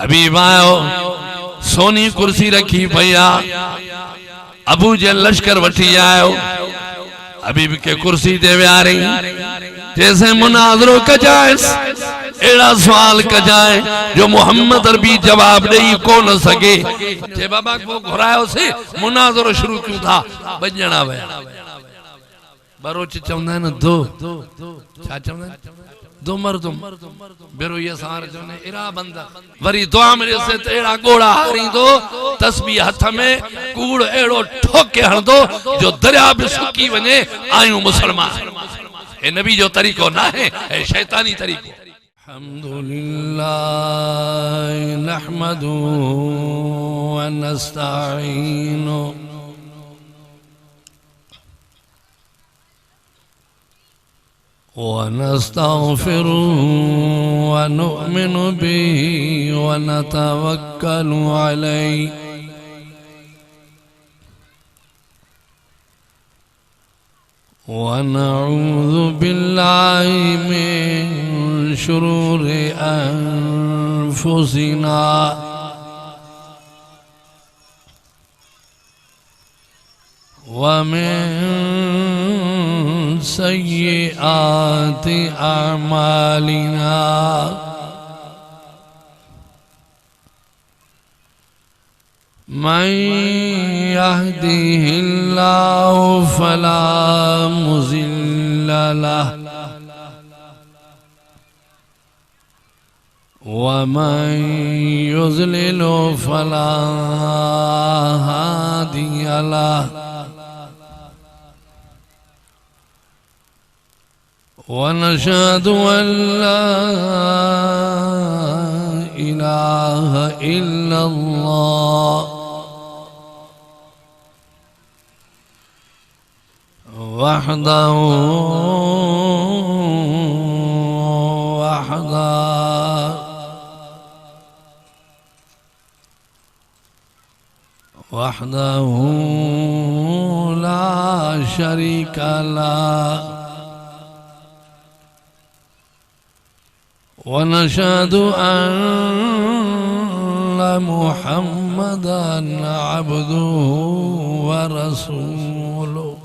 हबीब आयो, सोनी कुर्सी रखी पया, अबू जे लश्कर वठी आयो, हबीब के कुर्सी दे वियारी, जैसे मुनाज़रो कजाएस, एड़ा सवाल कजाए जो मोहम्मद अरबी जवाब दई को न सके। जे बाबा को घुरायो से मुनाज़रो शुरू क्यों था, बजना वया बरोच चवंदा न दो छा चवंदा दो मर्दुम बेरो ये सार चवंदा एड़ा बंदा वरी दुआ में से एड़ा गोड़ा हारींदो, तस्बीह हथ में कूड़ एड़ो ठोके हणदो जो दरिया भी सुकी वने। आयूं मुसलमान, ए नबी जो तरीको ना है, ए शैतानी तरीको। अल्हम्दुलिल्लाह नहमदु व नस्तईनु व नस्तगफिरु व नुमिनु बिही व नतवक्कलु अलैहि व नऊज़ु बिल्लाहि मिन शुरूरि अनफुसिना व मिन सय्यिआति अअमालिना मन यहदिहिल्लाहु फला मुज़िल्ल लहु व मन युज़लिलु फला हादिय लहु व नशहदु अल्ला इलाहा इल्लल्लाह वहदहु ला शरीका लहु व नशहदु अन्ना मुहम्मदन अब्दुहु व रसूलुहु।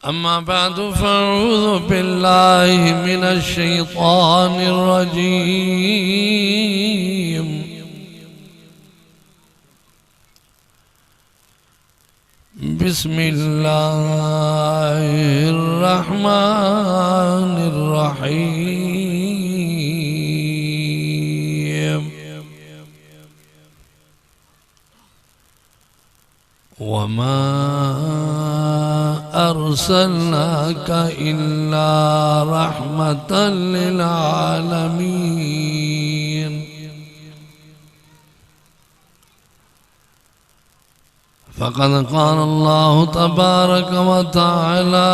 अम्मा बादु फ़अऊज़ु बिल्लाहि मिनश शैतानिर रजीम। बिस्मिल्लाहिर रहमानिर रहीम। वमा अर्सलनाका इल्ला रहमतल लिल आलमीन। फ़क़द क़ाल अल्लाहु तबारक व तआला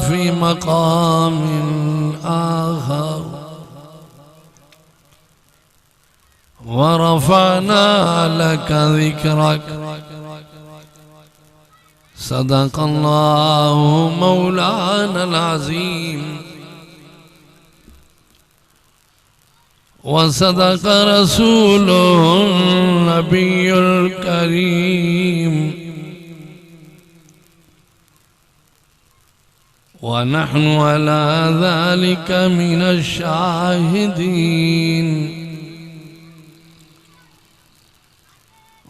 फ़ी मक़ामिन आख़र व रफ़अना लका ज़िक्रक। सदक़ल्लाहु मौलानल अज़ीम व सदक़ रसूलुहुन नबियुल करीम व नहनु अला ज़ालिका मिनश शाहिदीन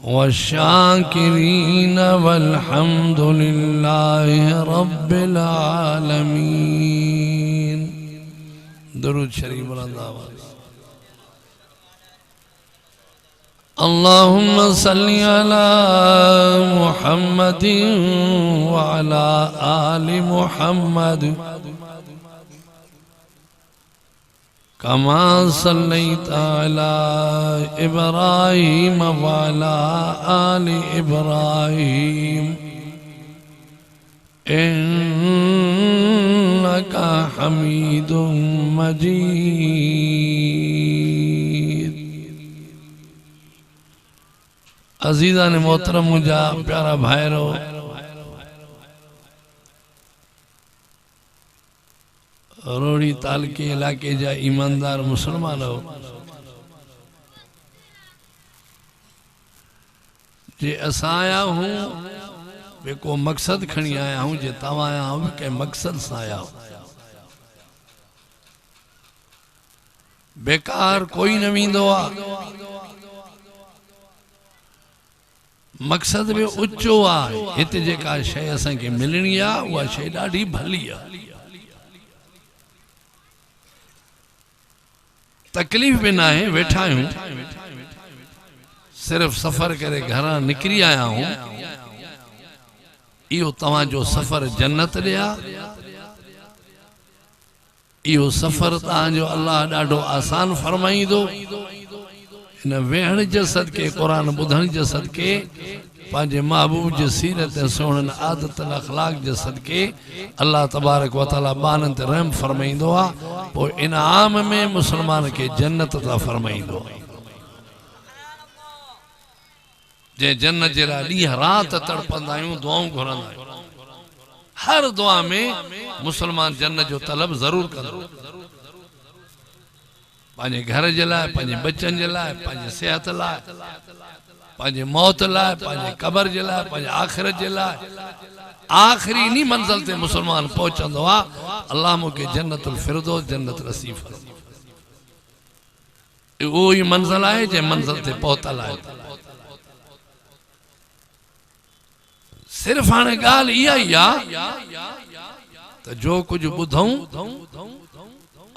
वश्शाकिरीन वल्हम्दुलिल्लाहि रब्बिल आलमीन। दुरूद शरीफ बुलंद आवाज़। अल्लाहुम्मा सल्लि अला मुहम्मदिन व अला आलि मुहम्मद कमा सल्लैता अला इब्राहीम व अला आलि इब्राहीम इन्नका हमीदुम मजीद। अजीज़ा ने मोहतरम मुझा प्यारा भाईरो, रोड़ी तालके इलाके जा ईमानदार मुसलमान हो जे असां आया हूं वे को मकसद खणी आया हूं जे तव्हां आया हूं के मकसद से आया हूं बेकार कोई न वींदो आ मकसद भी उच्चो आ हिते जेका शय असां के मिलणी आ उहा शय ॾाढी भली आ तकलीफ भी ना है वेठा हूं सिर्फ सफर करे घरां निकरी आया हूं इहो तव्हां जो सफर जन्नत ॾिया इहो सफर तव्हांजो अल्लाह ॾाढो आसान फरमाईंदो इन वेहण जे सदके कुरान ॿुधण जे सदके पंहिंजे महबूब जे सीरत ऐं सुहिणनि आदतनि अखलाक जे सदके अल्लाह तबारक व तआला बाननि ते रहम फरमाईंदो आहे पोइ इनाम में मुसलमान खे जन्नत ता फरमाईंदो जे जन्नत जे लाइ ॾींहं राति तड़पंदा आहियूं दुआऊं घुरंदा आहियूं हर दुआ में मुसलमान जन्नत जो तलब जरूर कंदो पंहिंजे घर जे लाइ पंहिंजे बच्चनि जे लाइ पंहिंजे सेहत लाइ पंहिंजे मौत लाइ पंहिंजे कबर जे लाइ पंहिंजे आख़िरत जे लाइ आखिरी नी मंजिल ते मुसलमान पहुचंदो आहे अल्लाह मूंखे जन्नतुल फिरदौस जन्नत नसीब फरमाए उहो ई मंजिल आहे जे मंजिल ते पहुतल आहे सिर्फ हाणे ॻाल्हि इहा ई आहे त जो कुझु ॿुधूं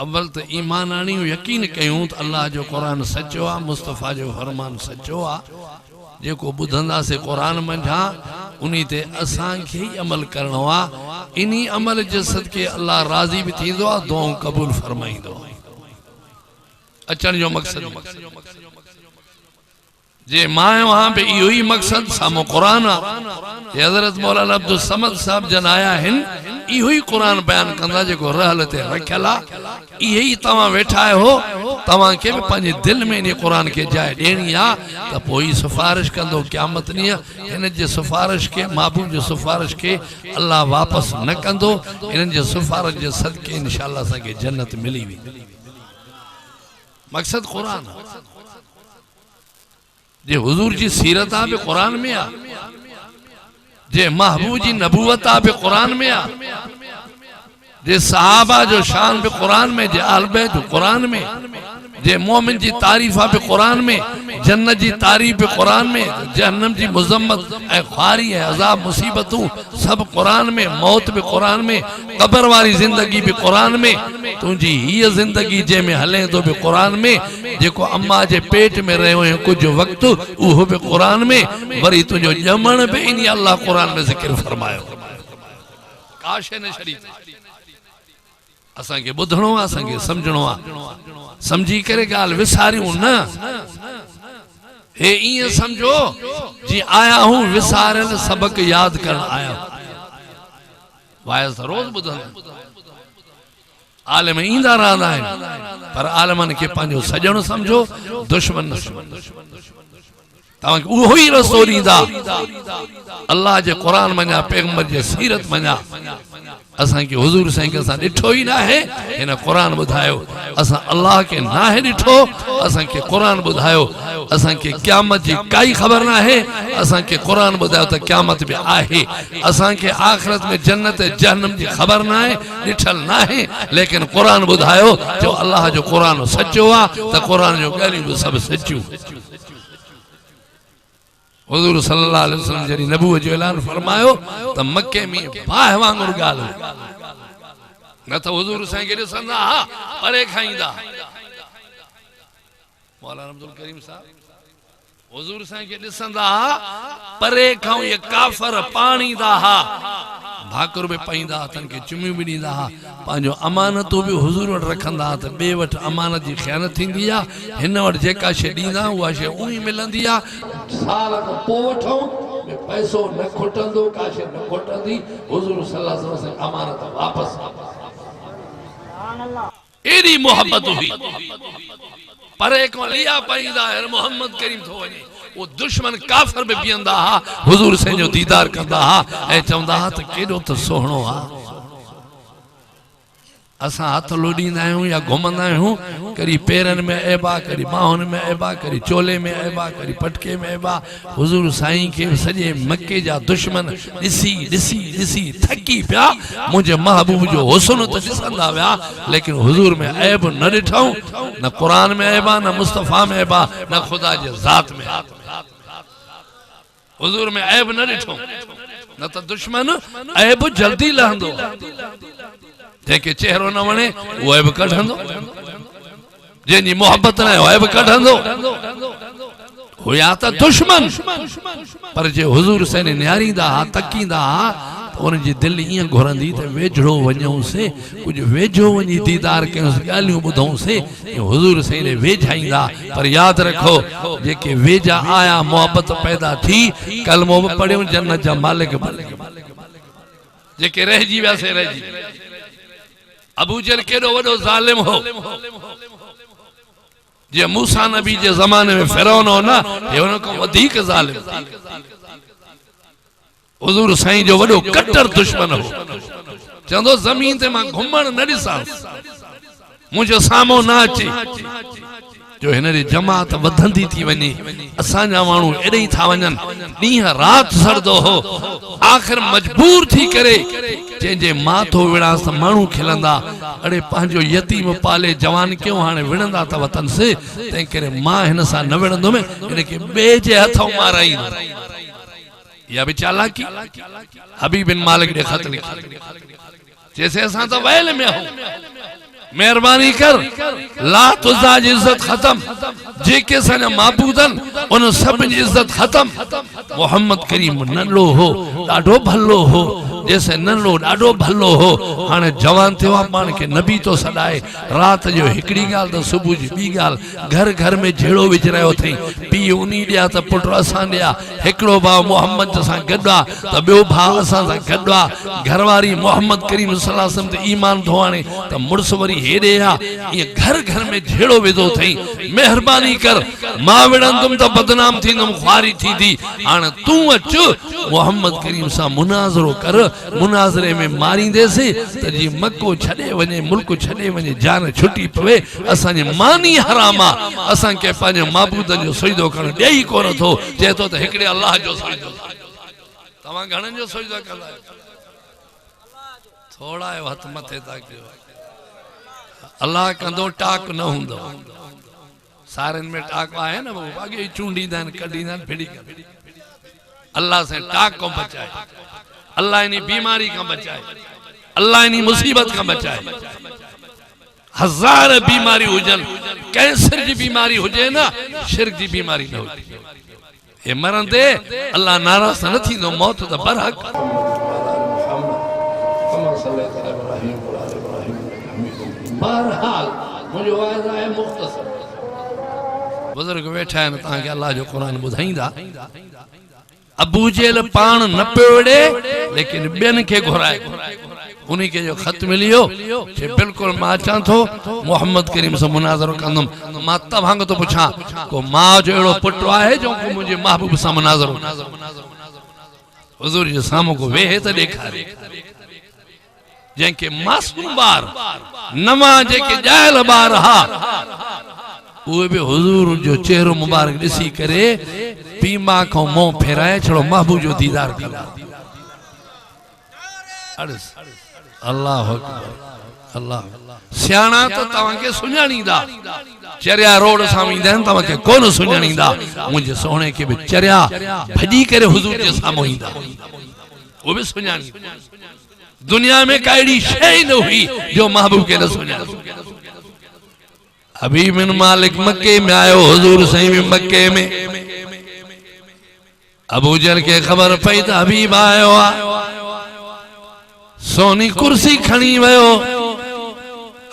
अव्वल त ईमान आणियूं यकीन कयूं त अल्लाह जो क़ुरान सचो आहे मुस्तफ़ा जो फरमान सचो आहे जेको ॿुधंदासीं क़ुरान मंझां उन ते असांखे ई अमल करणो आहे इन अमल जे सदके अल्लाह राज़ी बि थींदो आहे दुआऊं क़बूल फरमाईंदो अचण जो मक़सद जे मां वहां पे इहो ई मक़सद सामो कुरान आहे हज़रत मौलाना अब्दुल समद साहब जन आया आहिनि इहो ई कुरान बयान कंदा जेको रहल ते रखियल आहे इहे ई तव्हां वेठा आहियो तव्हांखे बि पंहिंजे दिलि में इन कुरान खे जाइ ॾियणी आहे त पोइ ई सिफारिश कंदो क़यामत ॾींहुं हिन जे सिफारिश खे महबूब जे सिफारिश खे अल्लाह वापसि न कंदो हिननि जे सिफारिश जे सदके इंशाअल्लाह असांखे जन्नत मिली वेंदी मक़सद कुरान आहे जे हुजूर जी सीरत आ बि कुरान में आ जे महबूब जी नबूवत आ बि कुरान में आ जे सहाबा जो शान बि कुरान में जे आल बैत कुरान में जे मोमिन जी तारीफ आ बि कुरान में जन्नत जी तारीफ बि कुरान में जहन्नम जी मुज़म्मत ऐं ख़्वारी ऐं अज़ाब मुसीबतूं सब कुरान में मौत बि कुरान में कब्र वारी जिंदगी बि कुरान में तुंहिंजी हीअ जिंदगी जंहिंमें हले थो बि कुरान में जेको अम्मा जे पेट में रहियो है कुछ वक्त उहो बि कुरान में वरी तुंहिंजो ॼमण बि इन अल्लाह कुरान में ज़िक्र फरमायो काश न शरी असांखे ॿुधणो आहे असांखे सम्झणो आहे समझी करे ॻाल्हि विसारियूं न हे ईअं समझो जी आया हूं विसारियल सबक याद करण आया वाइस रोज ॿुधंदा आलिम ईंदा रहंदा आहिनि पर आलिमनि खे पंहिंजो सॼण समझो दुश्मन न समझो तव्हांखे उहो ई रस्तो ॾींदा अल्लाह जे क़ुरान मञा पैगंबर जे सीरत मञा असांखे हुजूर साईं खे असां ॾिठो ई न आहे हिन क़ुरान ॿुधायो असां अल्लाह खे न आहे ॾिठो असांखे क़ुरान ॿुधायो असांखे क़यामत जी काई ख़बर न आहे असांखे क़ुरान ॿुधायो त क़यामत बि आहे असांखे आख़िरत में जन्नत जहन्नम जी ख़बर न आहे ॾिठल न आहे लेकिन क़ुरान ॿुधायो जो अल्लाह जो क़ुरान सचो आहे त क़ुरान जो ॻाल्हियूं बि सभु सचियूं हुजूर सल्लल्लाहु अलैहि वसल्लम जॾहिं नबूअ जो ऐलान फरमायो त मके में बाहि वांगुरु ॻाल्हि न त हुजूर साईं खे ॾिसंदा हा परे खां ईंदा मौलाना अब्दुल करीम साहब हुजूर साईं खे ॾिसंदा हा परे खां ये काफ़र पाणींदा हा भाकुर बि पाईंदा तन खे चुमियूं बि ॾींदा हा पंहिंजो अमानतूं बि हुजूर वटि रखंदा त ॿिए वटि अमानत जी ख़यानत थींदी आहे हिन वटि जेका शइ ॾींदा उहा शइ उही मिलंदी आहे साल खां पोइ वठूं पैसो न खुटंदो का शइ न खुटंदी हुजूर सल्लल्लाहु अलैहि वसल्लम अमानत वापसि एॾी मोहब्बत हुई परे खां लिया पाईंदा मोहम्मद करीम थो वञे वो दुश्मन काफर भी बीहंदा हा हुजूर साईं जो दीदार कंदा हा ऐं चवंदा हा त केॾो त सोहणो हा असा हाथ लोडींदा आहियूं या घुमंदा आहियूं, करी पेरनि में ऐबा, करी बाहुनि में ऐबा, करी चोले में ऐबा, करी पटके में ऐबा। हुजूर साईं के सॼे मके जा दुश्मन ॾिसी ॾिसी ॾिसी थकी पिया। मुंहिंजे महबूब जो हुस्न त ॾिसंदा विया, लेकिन हुजूर में ऐब न ॾिठऊं, न क़ुरान में ऐबा, न मुस्तफ़ा में ऐबा, न ख़ुदा जे ज़ात में। हुजूर में ऐब न ॾिठऊं, न त दुश्मन ऐब जल्दी लहंदो। जंहिंखे चेहरो न वणे उहो ऐब कढंदो, जंहिंजी मोहब्बत न आहे उहो ऐब कढंदो। हुया त दुश्मन, पर जे हुजूर से निहारींदा हा, तकींदा हा, त उनजी दिलि ईअं घुरंदी त वेझड़ो वञूंसीं, कुझु वेझो वञी दीदार कयूंसीं, ॻाल्हियूं ॿुधूंसीं, हुजूर से वेझाईंदा। पर यादि रखो, जेके वेझा आया मोहब्बत पैदा थी, कलमो बि पढ़ियूं जन्नत जा मालिक बने। जेके रहिजी वियासीं रहिजी। अबू जहल केॾो वॾो ज़ालिम हो, जे मूसा नबी जे ज़माने में फिरौन हो न, हे उन खां वधीक ज़ालिम। हुजूर साईं जो वॾो कट्टर दुश्मन हो। चवंदो ज़मीन ते मां घुमण न ॾिसां, मुंहिंजो साम्हूं न अचे, जो हिन जी जमात वधंदी थी वञे, असांजा माण्हू एॾे ई था वञनि, ॾींहं राति सरदो हो। आख़िर मजबूर थी करे जंहिंजे माथो विड़ांस माण्हू खिलंदा, अड़े पंहिंजो यतीम पाले जवान क्यों हाणे विढ़ंदा त वतन से, तंहिं करे मां हिन सां न विढ़ंदुमि, हिनखे ॿिए जे हथों माराईंदुमि। या बि चालाकी। हबीब बिन मालिक ॾे ख़त लिखी, जैसे असां त वहल में आहियूं, मेहरबानी कर, ला तुज़ा जी इज्जत खत्म, जेके असांजा माबूदन उन सभिनी जी इज्जत खत्म। मोहम्मद करीम नंढो हो, ॾाढो भलो हो, जैसे नंढो ॾाढो भलो हो, हाणे जवान थियो आहे, पाण खे नबी तो सॾाए। राति जो हिकिड़ी ॻाल्हि त सुबुह जी ॿी ॻाल्हि, घर घर में झेड़ो विझ रहियो अथई, पीउ उनी ॾिया त पुटु असां ॾिया, हिकिड़ो भाउ मोहम्मद सां गॾु आहे त ॿियो भाउ असां सां गॾु आहे, घरवारी मोहम्मद करीम सल्लल्लाहु अलैहि वसल्लम ते ईमान थो आणे त मुड़ुसु वरी हेॾे आहे। ईअं घर घर में झेड़ो विधो अथई। महिरबानी कर, मां विढ़ंदुमि त बदनाम थींदुमि, ख़्वारी थींदी, हाणे तूं अचु मोहम्मद करीम सां मुनाज़रो कर। मुनाज़रे में मारींदेसि त जीअं मको छॾे वञे, मुल्क छॾे वञे, जान छुटी पवे। असांजे मानी हराम आहे, असांखे पंहिंजे माबूदनि जो सजदो करणु ॾेई कोन थो, चए थो त हिकिड़े अलाह जो सजदो। तव्हां घणनि जो सजदो कंदा आहियो? थोड़ा हथ मथे था कयो। अल्लाह कंदो टाक न हूंदो। सारनि में टाक आहे न, अॻे चूंडींदा आहिनि, कढींदा आहिनि, फिड़ी करे। अल्लाह से टाक को बचाए, अल्लाह इन्हीं बीमारी का बचाए, अल्लाह इन्हीं मुसीबत का बचाए। हजार बीमारी हुजन, कैंसर की बीमारी हुजे ना, शिरक की बीमारी न हुजे, ये मरंदे अल्लाह नाराज़ न थींदो, मौत त बरहक। बहरहाल मुझे वादा है मुख्तसर, बुजुर्ग बैठा है, तव्हांखे अल्लाह जो कुरान ॿुधाईंदा। अबू जहल पान न पियो विड़े, लेकिन ॿियनि खे घुराए, उन्हीं के जो खत मिलियो कि बिल्कुल मां अचां थो मोहम्मद करीम से मुनाज़रो कंदुमि। मां तव्हां खां थो पुछां, को मां जो अहिड़ो पुटु आहे जो मुंहिंजे महबूब सां मुनाज़रो? हुज़ूर जे साम्हूं को वेहे त ॾेखारे, जंहिंखे मासूम ॿार, नवां जेके ॼायल ॿार हा, उहे बि हुज़ूर जो चेहरो मुबारक ॾिसी करे पीमा खां मुंहुं फेराए छड़ो, महबूब जो दीदार कंदा। अल्लाह अकबर, अल्लाह। सियाणा त तव्हांखे सुञाणींदा, चरिया रोड सां वेंदा आहिनि, तव्हांखे कोन सुञाणींदा। मुंहिंजे सोणे खे बि चरिया भॼी करे हुज़ूर जे साम्हूं ईंदा, उहो बि सुञाणींदा। दुनिया में का अहिड़ी शइ न हुई जो महबूब खे न सुञाणे। हबीब बिन मालिक मक्के में आयो, हुज़ूर साईं बि मक्के में। अबू जहल के खबर पई त हबीब आयो आहे, सोनी कुर्सी खणी वियो,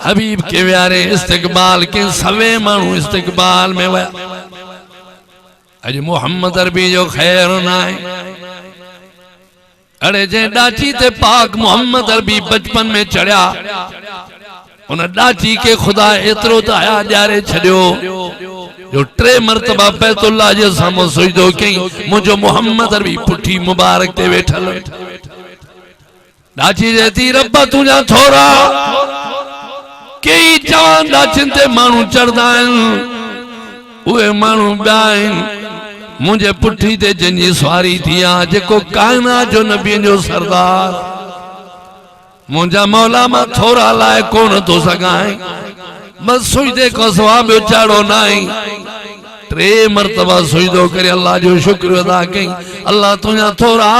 हबीब के वियारे इस्तक़बाल के, सवे माण्हू इस्तक़बाल में विया। अॼु मोहम्मद अरबी जो ख़ैर न आहे। अड़े जे डाची ते पाक मोहम्मद अरबी बचपन में चढ़िया, उन डाची के खुदा एतिरो त हया ॾियारे छॾियो जो 3 मरतबा बैतुल्लाह जे साम्हूं सजदो कयईं। मुंहिंजो मोहम्मद अरबी पुठी मुबारक ते वेठल, डाची जे थी रब तुंहिंजा थोरा कई जवान दाचिन ते मानू चढ़दा उहे मानू ॿिया मुझे पुठी ते जंजी सवारी थी आ जेको कायनात जो नबी जो सरदार मुझा मौला मां थोरा लाए कोन तो सगाए बस सुजदे को सवाब चाड़ो नाई 3 मरतबा सुजदो करे अल्लाह जो शुक्र अदा कई अल्लाह तुझा थोरा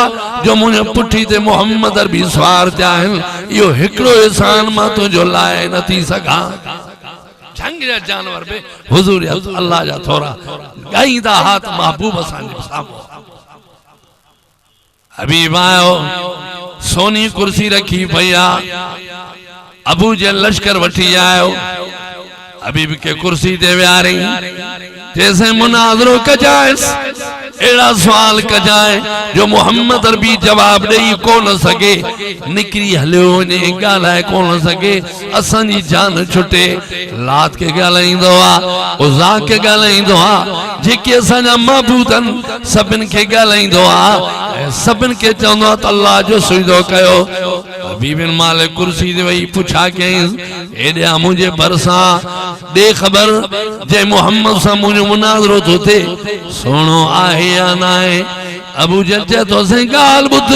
जो मुझे पुठी ते मोहम्मद अरबी सवार थिया यो हिकड़ो एहसान मां तुझो लाए न थी सगा जंग जा जानवर बे हुजूर अल्लाह जा थोरा गाईंदा हाथ महबूब असां जे सामो हबीब आयो सोनी कुर्सी रखी भैया अबू जे लश्कर वठी आयो हबीब के कुर्सी दे वियारी जैसे मुनाजरो कजाए एड़ा सवाल कजाए जो मोहम्मद अरबी जवाब दई कोन सके निकरी हलियो ने गालाए कोन सके असां जी जान छुटे लात के गालाइंदो आ उज़ा के गालाइंदो आ जेके असां जा महबूदन सबिन के गालाइंदो आ सबिन के चवंदो त अल्लाह जो सुजदो कयो हबीबिन मालिक कुर्सी दे वही पुछा के एडा मुझे भरसा दे खबर जे मोहम्मद सा मुझे मुनाजरो तो थे सोनो आहे या ना है अबू जल तो से गाल बुध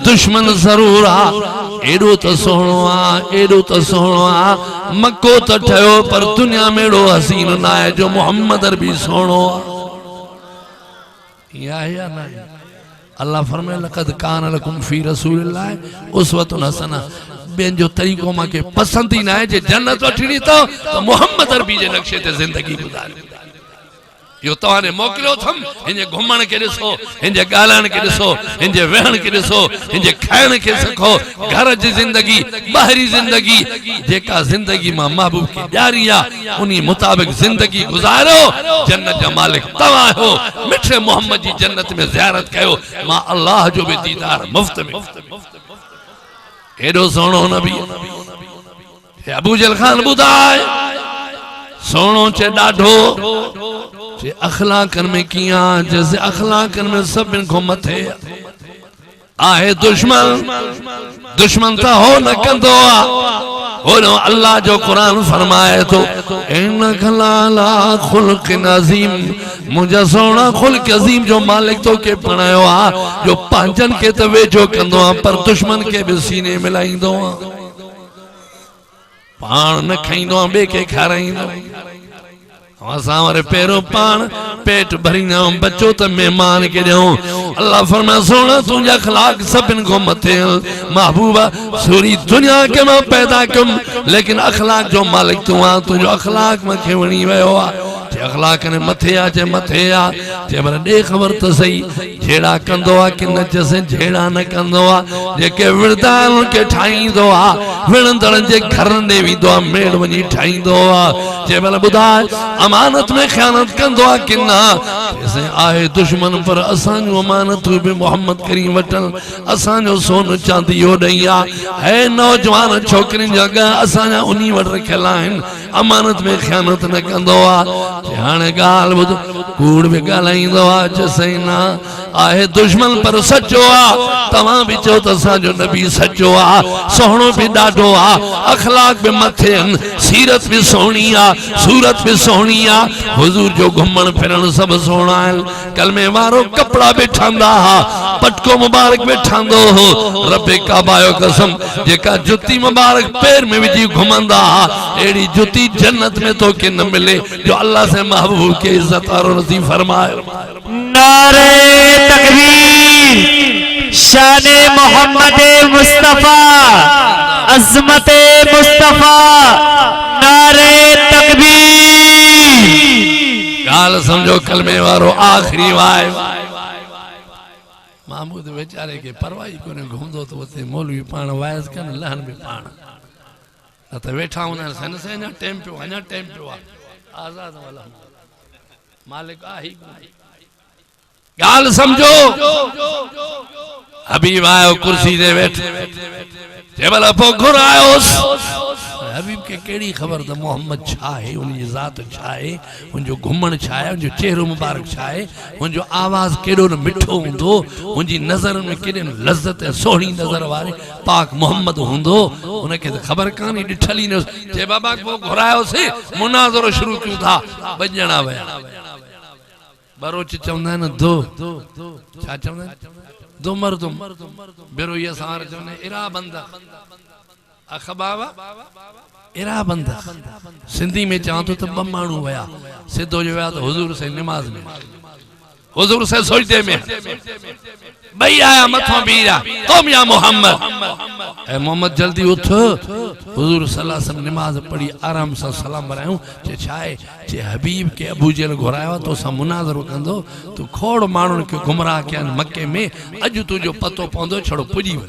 दुश्मन जरूर आ एडो तो सोनो आ मक्को तो ठयो पर दुनिया में एडो हसीन ना है जो मोहम्मद अरबी सोनो या ना अल्लाह फरमाए लक़द कान लकुम फी रसूलिल्लाह उस्वतुन हसना बेन जो तरीको मां के पसंद ही ना है जे जन्नत वठणी तो मोहम्मद अरबी जे नक्शे ते जिंदगी गुजारे यो तवाने मोकलियो थम हिंजे घुमण के दिसो हिंजे गालान के दिसो हिंजे वेहण के दिसो हिंजे खाइण के सखो घर जी जिंदगी बाहरी जिंदगी जेका जिंदगी मां महबूब की ॾियारी आ उनी मुताबिक जिंदगी गुजारो जन्नत जा मालिक तवा हो मिठे मोहम्मद जी जन्नत में ज़ियारत कयो मां अल्लाह जो भी दीदार मुफ्त में एडो सोनो नबी अबू जल खान बुधाए सोनो चे डाढो चे अखलाकन में किया जैसे अखलाकन में सब इनको मथे आहे दुश्मन था हो न कंदो हो न अल्लाह जो कुरान फरमाए तो इन्नका लाला खुल्क़िन अज़ीम मुझा सोना खुल्क़ अज़ीम जो मालिक तो के पणायो आ जो पांचन के त वेझो कंदो आ पर दुश्मन के भी सीने मिलाईंदो आ पान न खाईंदो आ बे के खाराईंदो असां पेरो पान पेट भरींदा बच्चो त मेहमान के ॾियूं अल्लाह फरमाए सोना तुझा अखलाक सभिन को मथे महबूबा सूरी दुनिया के मां पैदा कम लेकिन अखलाक जो मालिक तू आ तुझो अखलाक मूंखे वणी वियो आ अखलाक ने मथे आ चे पर दे खबर तो सही जेड़ा कंदो आ कि न जैसे जेड़ा न कंदो आ जेके विरदान के ठाईंदो आ विणंदड़ जे घर ने विदो आ मेड़ वनी ठाईंदो आ जे भला बुधा अमानत में खयानत कंदो आ कि ना जैसे आए दुश्मन पर असां जो अमानत भी मोहम्मद करीम वटल असां जो सोन चांदी हो दैया है नौजवान छोकरिन जगह असां जा उनी वट रखल आइन अमानत में खयानत न कंदो आ हाने गाल बुध कूड़ भी गालाइंदो आ जैसे ना आहे दुश्मन पर सच्चो आ तवा भी चो त जो नबी सच्चो आ सोहणो भी डाढो आ अखलाक भी मथे सीरत भी सोहणी आ सूरत भी सोहणी आ हुजूर जो घुमण फिरण सब सोहणा कलमे वारो कपड़ा भी ठांदा हा पटको मुबारक भी ठांदो हो रब्बे काबा जो कसम जेका जुती मुबारक पैर में विझी घुमंदा हा एड़ी जुती जन्नत में तो के न मिले जो अल्लाह से महबूब के इज्जत और नसीब फरमाए नारे तकबीर शाने मोहम्मद मुस्तफा अज़मत मुस्तफा नारे तकबीर गाल समझो कलमे वारो आखिरी वाय महमूद बेचारे के परवाही कोने घूमदो तो उते मौलवी पाण वायस कन लहन भी पाण न त वेठा हुन सन से न टाइम पे आजाद वाला मालिक आ ही गाल समझो हबीब आयो कुर्सी दे बैठ टेबल पो घुर आयो हबीब के केड़ी खबर त मोहम्मद छा है, उनजी ज़ात छा है, उनजो घुमण छा है, उनजो चेहरो मुबारक छा है, उनजो आवाज़ केड़ो न मिठो हूंदो, उनजी नज़र में केड़े लज़्ज़त ऐं सोहणी नज़र वारे पाक मोहम्मद हूंदो, उनखे त ख़बर कान्हे, ॾिठल ई न जे बाबा को घुरायोसीं मुनाज़रो शुरू कयूं था, ॿ ॼणा विया बरोच चवंदा आहिनि दो छा चवंदा आहिनि दो मर्दुम बिरोईअ सां चवंदा आहिनि इरा बंदा अखबावा इरा बंदा सिंधी में चवां थो त ॿ माण्हू विया सिधो जो विया त हुज़ूर से निमाज़ में हुज़ूर से सजदे में ॿई आया मथां बीरा तुम या मोहम्मद ऐ मोहम्मद जल्दी उठ हुज़ूर सल्लल्लाहु अलैहि वसल्लम निमाज़ पढ़ी आराम सां सलाम भरायूं जे छा आहे जे हबीब के अबू जहल घुरायो तो सा मुनाज़रो कंदो तू खोड़ माण्हुनि खे गुमराह कया मके में अॼु तुंहिंजो पतो पवंदो छड़ो पुॼी वञ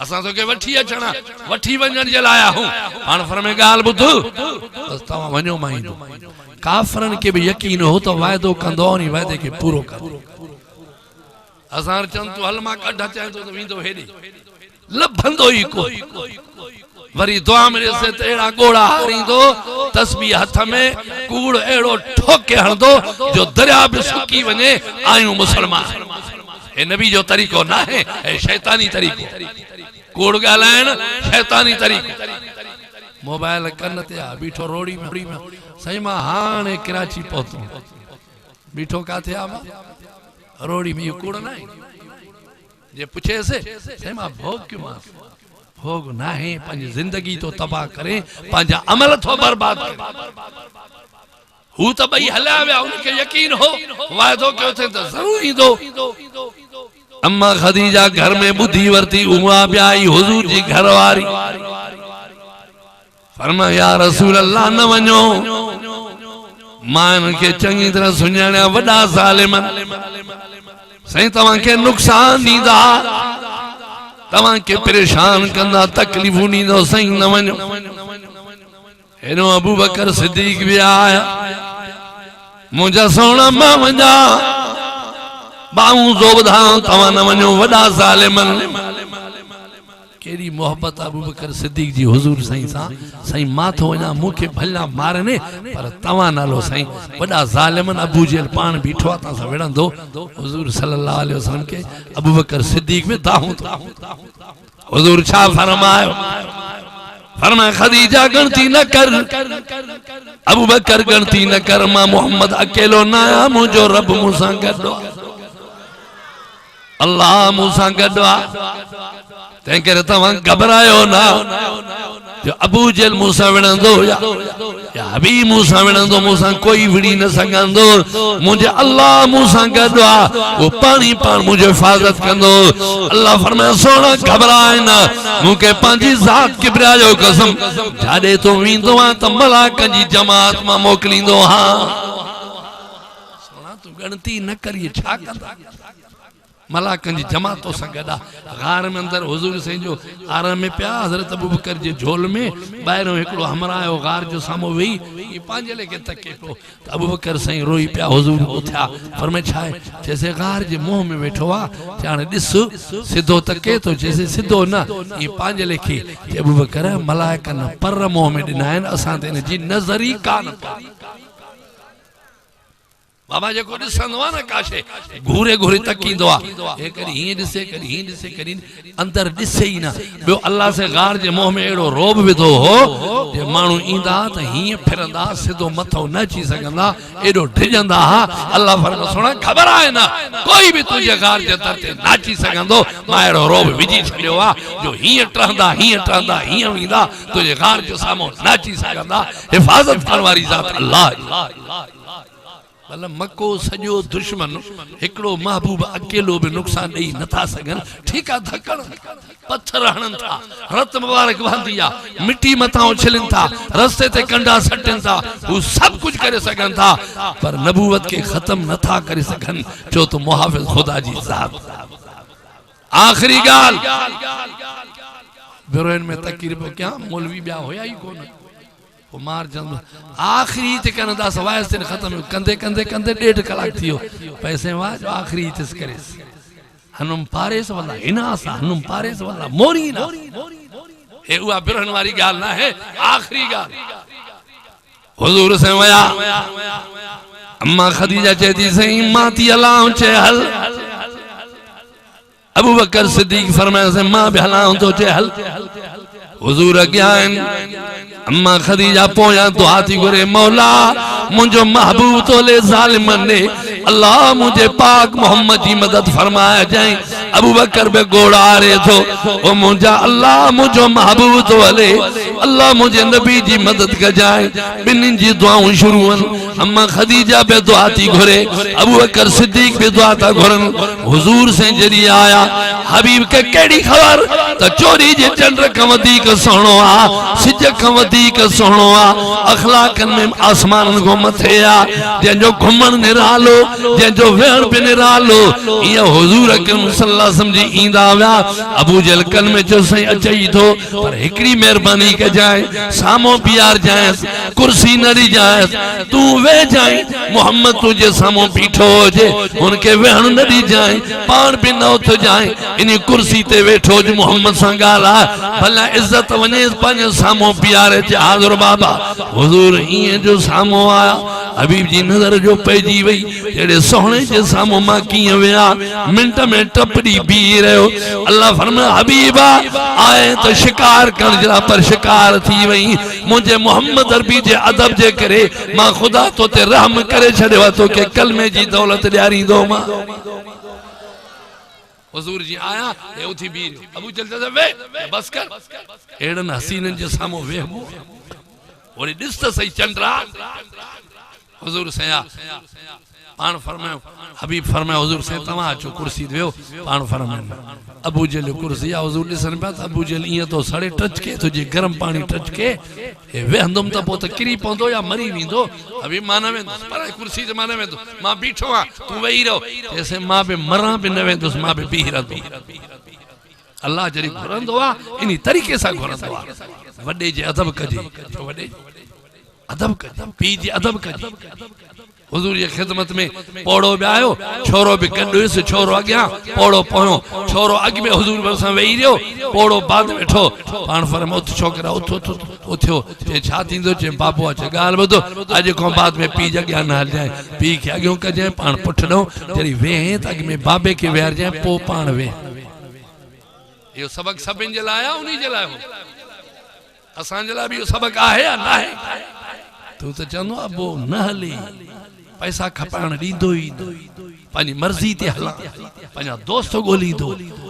असां तोखे वठी अचणा वठी वञण जे लाइ आहियूं हाणे फरमे ॻाल्हि ॿुध बसि तव्हां वञो मां ईंदो काफ़रनि खे बि यकीन हो त वाइदो कंदो नी वाइदे खे पूरो कंदो असां चवनि तूं हल मां कढ अचां थो त वेंदो हेॾे लभंदो ई को वरी दुआ में ॾिसे त अहिड़ा ॻोड़ा हारींदो तस्बीह हथ में कूड़ अहिड़ो ठोके हणंदो जो दरिया बि सुकी वञे आहियूं मुसलमान हे नबी जो तरीक़ो न आहे हे शैतानी तरीक़ो कूड़ ॻाल्हाइण शैतानी तरीक़ो मोबाइल कन ते आ बीठो रोड़ी में सही मां हाणे कराची पहुतो बीठो काथे आ मां रोड़ी में इहो कूड़ न आहे जे पुछेसि सही मां भोग क्यों मां भोग न आहे पंहिंजी ज़िंदगी तो तबाह करे पंहिंजा अमल थो बर्बाद करे हू त ॿई हलिया विया उनखे यकीन हो वाइदो कयो थे त ज़रूर ईंदो अम्मा खदीजा घर में ॿुधी वरती उहा बि आई हुज़ूर जी घरवारी फरमाया या रसूल अल्लाह न वञो मां इनखे चङी तरह सुञाणिया वॾा ज़ालिम साईं तव्हांखे नुक़सान ॾींदा तव्हांखे परेशान कंदा तकलीफ़ूं ॾींदो साईं न वञो हेॾो अबू बकर सिद्दीक़ बि आया मुंहिंजा सोना मां वञा बाहूं जो ॿुधां तव्हां न वञो वॾा ज़ालिम केड़ी मोहब्बत अबू बकर सिद्दीक़ जी हुजूर साईं सा साईं मां थो वञा मूंखे भला मारने पर तव्हां नालो साईं वॾा ज़ालिमन अबू जहल पाण बीठो आहे तव्हां सां विढ़ंदो हुजूर सल्लल्लाहु अलैहि वसल्लम के अबू बकर सिद्दीक़ में दाहूं हुजूर छा फरमायो फरमाया खदीजा गणती न कर अबू बकर गणती न कर मां मोहम्मद अकेलो न आया मुंहिंजो रब मूंसां गॾु अल्लाह मूंसां गॾु आहे तंहिं करे तव्हां घबरायो न जो अबू जहल मूंसां विढ़ंदो या हबीब मूंसां विढ़ंदो मूंसां कोई विढ़ी न सघंदो मुंहिंजे अल्लाह मूंसां गॾु आहे वो पाणी पाण मुंहिंजो हिफ़ाज़त कंदो अल्लाह फरमाया सोना घबराए न मूंखे पंहिंजी ज़ात किबरिया जो कसम जाॾे तो वेंदो आहे त मलाकनि जी जमात मां मोकिलींदो हा सोना तूं गणती न करिए छा कंदा मलाकन जी जमातों सां गॾा गार में अंदर हुजूर साईं जो आराम में पिया हज़रत अबू बकर जे झोल में ॿाहिरों हिकिड़ो हमरायो गार जो साम्हूं वेही पंहिंजे लेखे तके पियो त अबू बकर साईं रोई पिया हुजूर उथिया फरमाए छा आहे चइसे गार जे मुंहं में वेठो आहे हाणे ॾिस सिधो तके थो चइसे सिधो न ई पंहिंजे लेखे अबू बकर मलाइकनि पर मुंहं में ॾिना आहिनि असां त हिन जी नज़र ई कान बाबा जेको ॾिसंदो आहे न काशे घूरे घूरे तकींदो आहे हे कॾहिं हीअं ॾिसे कॾहिं हीअं ॾिसे कॾहिं अंदरि ॾिसे ई न ॿियो अल्लाह से गार जे मुंहं में अहिड़ो रोब विधो हो जे माण्हू ईंदा त हीअं फिरंदा सिधो मथो न अची सघंदा एॾो डिॼंदा हा अल्लाह फरमाए सुण ख़बर आहे न कोई बि तुंहिंजे गार जे दर ते न अची सघंदो मां अहिड़ो रोब विझी छॾियो आहे जो हीअं टहंदा हीअं वेंदा तुंहिंजे गार जे साम्हूं न अची सघंदा हिफ़ाज़त करण वारी ज़ात अल्लाह मको सॼो दुश्मन हिकिड़ो महबूब अकेलो भी नुक़सान ॾेई नथा सघनि ठीकु आहे धकड़ पत्थर हणनि था रत मुबारक वहंदी आहे मिट्टी मथां उछलनि था रस्ते ते कंडा सटनि था हू सभु कुझु करे सघनि था पर नबूवत खे ख़त्म नथा करे सघनि छो त मुहाफ़िज़ ख़ुदा जी ज़ात आख़िरी ॻाल्हि बिरोइन में तकीर पियो कयां मौलवी ॿिया हुया ई कोन मार जंद आखिरी ते कनदा सवाय से खत्म कंदे कंदे कंदे 1.5 कलाक थियो पैसे वाज आखिरी तिस करेस हनुम पारेस वाला इनास हनुम पारेस वाला मोरी ना हे उहा बिरहन वारी गाल ना है, आखिरी गाल हुजूर से वया अम्मा खदीजा चेती सही मां थी हलाऊं चे हल। अबू बकर सिद्दीक फरमाया से मां भी हलाऊं तो चे हल। हुजूर अॻियां आहिनि, अम्मा खदीजा पोयां दुआ थी घुरे मौला मुंहिंजो महबूब तोले ज़ालिमनि ने अल्लाह मुझे पाक मोहम्मद की मदद फरमाया जाए। अबू बकर बे गोड़ारे थो ओ मुझा अल्लाह मुझो महबूब तो हले, अल्लाह मुझे नबी जी मदद कर जाए। बिन्हीं जी दुआऊं शुरू आहिनि। अम्मा खदीजा बे दुआ थी घुरे, अबू बकर सिद्दीक बे दुआ था घुरनि। हुजूर से जरी आया हबीब के केड़ी खबर त चोरी जे चंड खां वधीक सुहिणो आ, सिज खां वधीक सुहिणो आ, अखलाकन में आसमान को मथे आ, जंहिंजो घुमण निरालो, जंहिंजो वेहण बि निरालो। ईअं हुजूर अकरम सल्लल्लाहु अलैहि वसल्लम जी ईंदा विया। अबू जहल कन में चयो सही अचई थो पर हिकड़ी महिरबानी कजांइ, साम्हूं बीहार जांइसि, कुर्सी न ॾिजांइसि, तूं वेह जांइ। मोहम्मद तुंहिंजे साम्हूं बीठो हुजे, हुनखे वेहण न ॾिजांइ, पाण बि न उथजांइ, इन कुर्सी ते वेठो हुजे, मोहम्मद सां ॻाल्हाए, भला इज़त वञे पंहिंजे साम्हूं बीहारे अचे हाज़ुर बाबा। हुजूर ईअं जो साम्हूं आया, हबीब जी नज़र जो पइजी वई, जहिड़े सोहणे जे साम्हूं मां कीअं विया, मिंट में टपड़ी बीह रहियो। अल्लाह फरमाया हबीबा आए तो शिकार करण जरा, पर शिकार थी वई। मुझे मोहम्मद अरबी जे अदब जे करे मां खुदा तो ते रहम करे छड़ियो तो के कलमे जी दौलत ॾियारींदो मां। हुजूर जी आया हे उथी बीह। अबू जहल चयो वे बस कर, एड़न हसीनन जे साम्हूं वेहबो, वरी ॾिस त सही चंद्रा। हुजूर से पान फरमायो, हबीब फरमायो हुजूर से तव्हां अचो कुर्सी ते वेहो। पान फरमायो अबू जहल कुर्सी आ, हुजूर ॾिसनि पिया त अबू जहल ईअं तो सड़े टचके तुझे गरम पानी टचके, हे वेहंदुमि त पोइ त किरी पवंदो या मरी वेंदो। हबीब मां न वेंदुसि, पर कुर्सी ते मां न वेंदुसि, मां बीठो आहियां, तूं वेही रहो। जैसे मां बि मरां बि न वेंदुसि, मां बि बीह रहंदो। अल्लाह जॾहिं घुरंदो आहे इन तरीक़े सां घुरंदो आहे। वॾे जे अदब कजे, वॾे अदब कजे, पीउ जी अदब कजे। हुजूर जी खिदमत में पोड़ो बि आयो, छोरो बि गॾु हुयुसि, छोरो अॻियां पोड़ो पोयो, छोरो अॻु में हुजूर भरिसां वेही रहियो, पोड़ो बाद वेठो। पाण फरमायो उथ छोकिरा उथ उथ उथियो। चए छा थींदो? चए बाबू अचे ॻाल्हि ॿुधो, अॼु खां बाद में पीउ जे अॻियां न हलजांइ, पीउ खे अॻियां कजांइ, पाण पुठि ॾो, जॾहिं वेहे त अॻु में बाबे खे वेहारजांइ, पोइ पाण वेह। इहो सबक़ सभिनि जे लाइ आहे, उन्ही जे लाइ हो, असांजे लाइ बि इहो सबक़ आहे या न आहे? तूं त चवंदो अबो न हले, पैसा खपाइण ॾींदो ई न, पंहिंजी मर्ज़ी ते हलां, पंहिंजा दोस्त ॻोल्हींदो।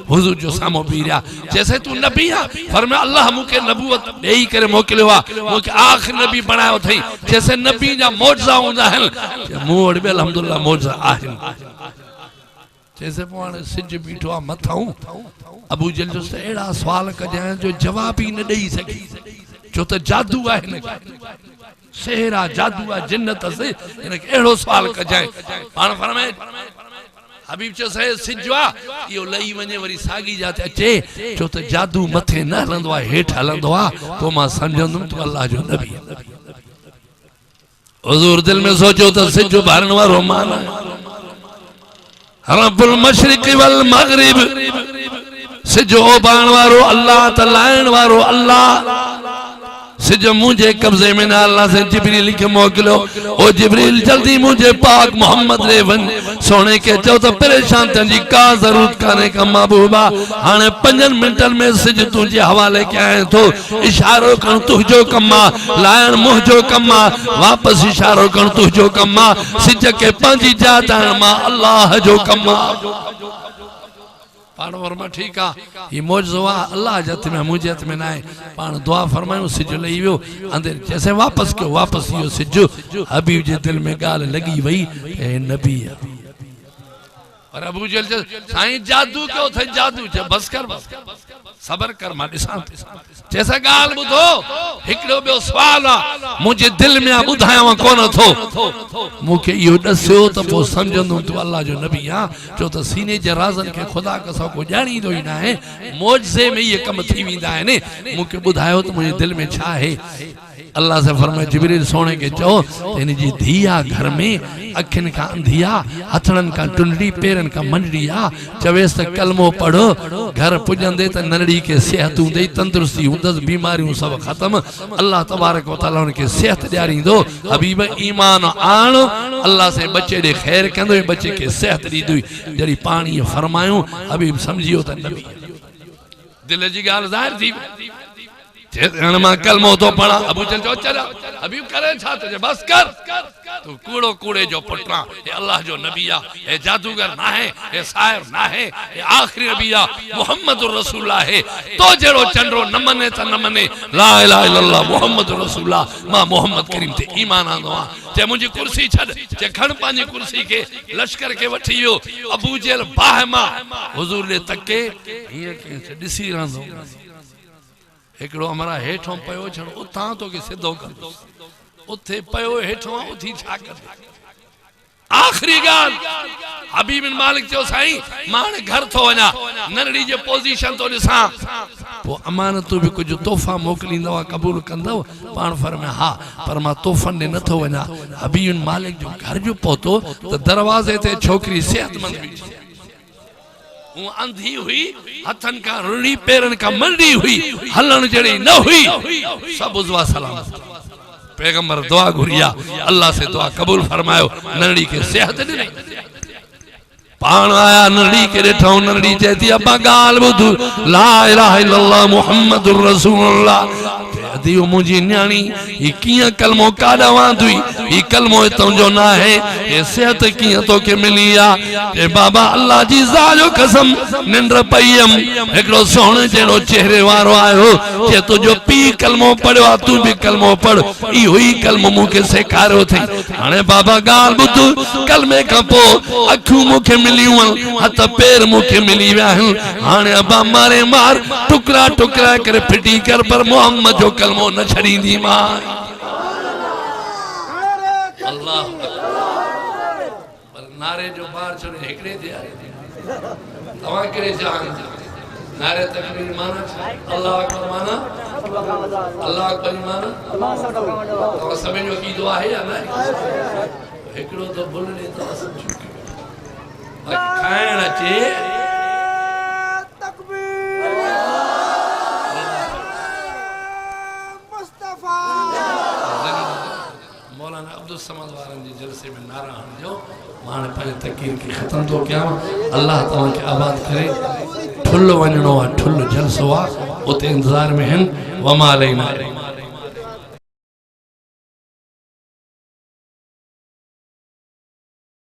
हुजूर जो साम्हूं बीह रहिया, जैसे तूं नबी आहे, फरमाया अल्लाह मूंखे नबूवत ॾेई करे मोकिलियो आहे, मूंखे आख़िरी नबी बणायो अथई। जैसे नबी जा मौजज़ा हूंदा आहिनि, मूं वटि बि अल्हम्दुलिल्लाह मौजज़ा आहिनि। जैसे पोइ हाणे सिज बीठो आहे मथां, अबू जहल जो अहिड़ा सुवाल कजांइ जो जवाब ई न ॾेई सघी, छो त जादू आहे हिनखे, सेहरा जादू आहे, जिन्नत से हिनखे अहिड़ो सुवाल कजांइ। पाण फरमाए हबीब चयो सिज आहे इहो लही वञे वरी साॻी जाते अचे, छो त जादू मथे न हलंदो आहे, हेठि हलंदो आहे, पोइ मां सम्झंदुमि तूं अल्लाह जो नबी आहे। हुजूर दिल में सोचियो त सिज उभारण वारो मान आहे, रब्बुल मशरिक़ वल मग़रिब, सिज उभारण वारो अल्लाह, त लाइण वारो अल्लाह। सिज मुझे कब्जे में ना, अल्लाह से जिब्रील के मोकिलो, ओ जिब्रील जल्दी मुझे पाक मोहम्मद रे वन, सोने के चो तो परेशान तंजी का जरूरत काने का महबूबा, हाने 5 मिनटन में सिज तुझे हवाले के आए तो इशारो कर तुझो कम्मा, लायन मुझो कम्मा, वापस इशारो कर तुझो कम्मा, सिज के पंजी जाता मां अल्लाह जो कम्मा। पाण फरमा ठीक आ, ये मौजज़ो आ, अल्लाह जे हथ में, मुझे हथ में ना है। पाण दुआ फरमायूं, सिज लही वियो अंदर, जैसे वापस कयो, वापस इहो सिज। हबीब जे दिल में ॻाल्हि लॻी वई हे नबी आहे। पर अबू जहल साईं जादू कयो अथई, जादू चए बस कर, बस सबर कर, मां ॾिसां थो। जैसे ॻाल्हि ॿुधो, हिकिड़ो ॿियो सुवाल आहे मुंहिंजे दिल में आहे, ॿुधायांव कोन थो, मूंखे इहो ॾसियो त पोइ सम्झंदुमि तूं अल्लाह जो नबी आहे। छो त सीने जे राज़नि खे ख़ुदा कसम को ॼाणींदो ई न आहे, मौजज़े में इहे कम थी वेंदा आहिनि। मूंखे ॿुधायो त मुंहिंजे दिल में छा आहे। अल्लाह से फरमाए जिब्रील सोने के चो इन जी धिया घर में अखिन का अंधिया हथड़न का टुंडड़ी पेरन का मंडड़ी आ चवेस त कलमो पढ़ो घर पुजंदे त नरड़ी के सेहत हूंदे तंदुरुस्ती हूंदस बीमारियों सब खत्म अल्लाह तबारक व तआला उनके सेहत ॾियारींदो हबीब ईमान आण अल्लाह से बच्चे दे खैर कंदो बच्चे के सेहत ॾींदुई जड़ी पानी फरमायूं हबीब समझियो त नबी दिल जी गाल ज़ाहिर थी मां कलमो तो पढ़ा अबू जहल चो चल अभी करे छा तुझे बस कर तू कूड़ो कूड़े जो पुटरा ये अल्लाह जो नबी आ ये जादूगर ना है ये शायर ना है ये आखिरी नबी आ मुहम्मदुर रसूलुल्लाह है तो जेड़ो चंद्रो न मने त न मने ला इलाहा इल्लल्लाह मुहम्मदुर रसूलुल्लाह मां मोहम्मद करीम ते ईमान आंदो आ जे मुझी कुर्सी छड जे खण पांजी कुर्सी के लश्कर के वठियो अबू जहल बाहमा हुजूर ने तके हिय के दिसी रहंदो एकड़ो हमारा हेठों पयो छड़ उतां तो के सिद्धो कर उथे पयो हेठों उथी छा कर आखिरी गाल हबीब बिन मालिक चो साईं माने घर थो वना नरड़ी जे पोजीशन तो दिसा पो अमानत भी कुछ तोहफा मोकलींदो कबूल कंदो पान फरमाए हा पर मां तोहफन ने नथो वना हबीब बिन मालिक जो घर जो पहुतो तो दरवाजे ते छोकरी सेहतमंद भी वो अंधी हुई हथन का रुड़ी पेरन का मंडी हुई हलन जड़ी न हुई सब उजवा सलाम पैगंबर दुआ घुरिया अल्लाह से दुआ कबूल फरमायो नरड़ी के सेहत ॾिनई पाण आया नरड़ी के ॾिठो नरड़ी चेती अब्बा गाल ॿुध ला इलाहा इल्लल्लाह मुहम्मदुर रसूलुल्लाह दियो मुझी न्याणी ये किया कलमो काडा वांदुई ये कलमो तुझो ना है ये सेहत किया तो के मिलिया ए बाबा अल्लाह जी जाजो कसम निंद्र पयम एकड़ो सोने जेड़ो चेहरे वारो आयो जे तुझो पी कलमो पढ़वा तू भी कलमो पढ़ ई हुई कलमो मुके सेखारो थे हाने बाबा गाल बुध कलमे का पो अखू मुके मिलियूं हथ पैर मुके मिली विया हाने अबा मारे मार टुकड़ा टुकड़ा करे फिटी कर पर मोहम्मद जो कलमो न छड़ींदी मां अल्लाह पर नारे जो बार छड़े हिकड़े दे तवा केरे जान नारे तकबीर माना अल्लाह अकबर माना अल्लाह अकबर माना तो सब जो की दुआ है या ना हिकड़ो तो भूल ले तो समझो खाण अचे मौलाना अब्दुल समद वारन जी जलसे में नारा जो माने पहले तकीर की खत्म तो क्या अल्लाह ताला के आबाद करे ठुल्लो वणनो ठुल्लो जलसो उते इंतजार में हन वमा अलैना